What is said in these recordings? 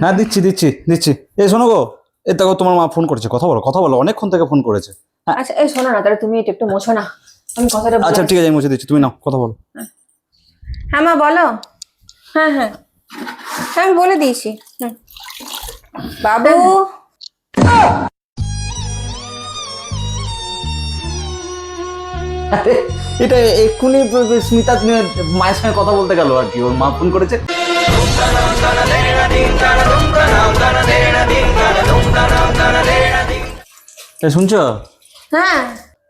হ্যাঁ দিচ্ছি দিচ্ছি দিচ্ছি। এই শোনো গো, এই দেখো তোমার মা ফোন করেছে, কথা বলো কথা বলো, অনেকক্ষণ থেকে ফোন করেছে। আচ্ছা এই শোনো না, তাহলে তুমি এটা একটু মোছো না, আমি কথাটা বলে আচ্ছা ঠিক আছে, আমি মুছে দিচ্ছি, তুমি নাও কথা বলো। হ্যাঁ মা বলো। হ্যাঁ হ্যাঁ হ্যাঁ আমি বলে দিয়েছি। বাবু এটা এক্ষুনি স্মিতা মায়ের সঙ্গে কথা বলতে গেল আর কি, ওর মা ফোন করেছে। শুনছো? হ্যাঁ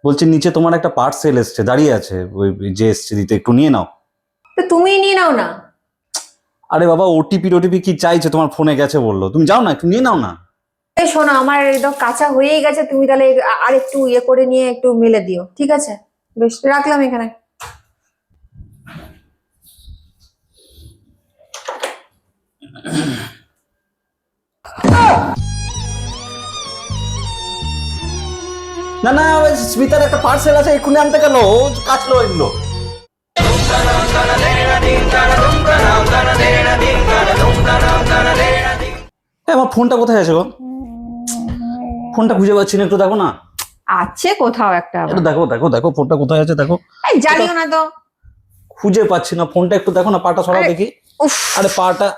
বলছি নিচে তোমার একটা পার্সেল এসছে, দাঁড়িয়ে আছে, ওই যে এসছে দিতে, একটু নিয়ে নাও। তো তুমিই নিয়ে নাও না। আরে বাবা ওটিপি কি চাইছে, তোমার ফোনে গেছে বললো, তুমি যাও না, একটু নিয়ে নাও না। এই শোনো, আমার একদম কাঁচা হয়েই গেছে, তুমি তাহলে আর একটু ইয়ে করে নিয়ে একটু মিলে দিও, ঠিক আছে? বেশ, রাখলাম এখানে। না না, ওই স্মিতার একটা পার্সেল আছে, এক্ষুনি আনতে গেল, ও কাটলো এগুলো। আমার ফোনটা কোথায় আছে গো? ফোনটা খুঁজে পাচ্ছি না, একটু দেখো না। আছে কোথাও একটা, একটু দেখো দেখো দেখো ফোনটা কোথায় আছে দেখো। এই জানিও না তো, খুঁজে পাচ্ছি না ফোনটা, একটু দেখো না, পাটা সরাও দেখি। উফ আরে পাটা,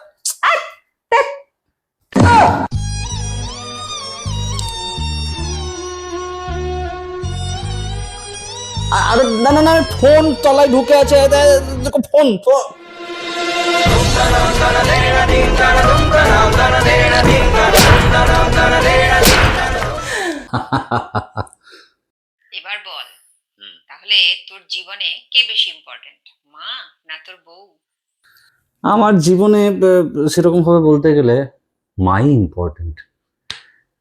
আরে না না না, ফোন তলায় ঢুকে আছে, দেখো ফোন। এবার বল, তাহলে তোর জীবনে কে বেশি ইম্পর্টেন্ট, মা না তোর বউ? আমার জীবনে সেরকম ভাবে বলতে গেলে মাই ইম্পর্টেন্ট।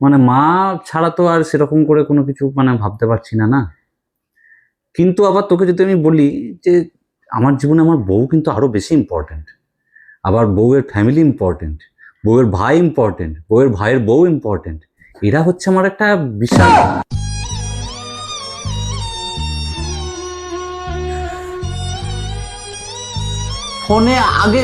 মানে মা ছাড়া তো আর সেরকম করে কোনো কিছু মানে ভাবতে পারছি না না। কিন্তু আবার তোকে যদি আমি বলি যে আমার জীবনে আমার বউ কিন্তু আরো বেশি ইম্পর্টেন্ট। আবার বউয়ের ফ্যামিলি ইম্পর্টেন্ট, বউয়ের ভাই ইম্পর্টেন্ট, বউয়ের ভাইয়ের বউ ইম্পর্টেন্ট। এরা হচ্ছে আমার একটা বিশাল। ফোনে আগে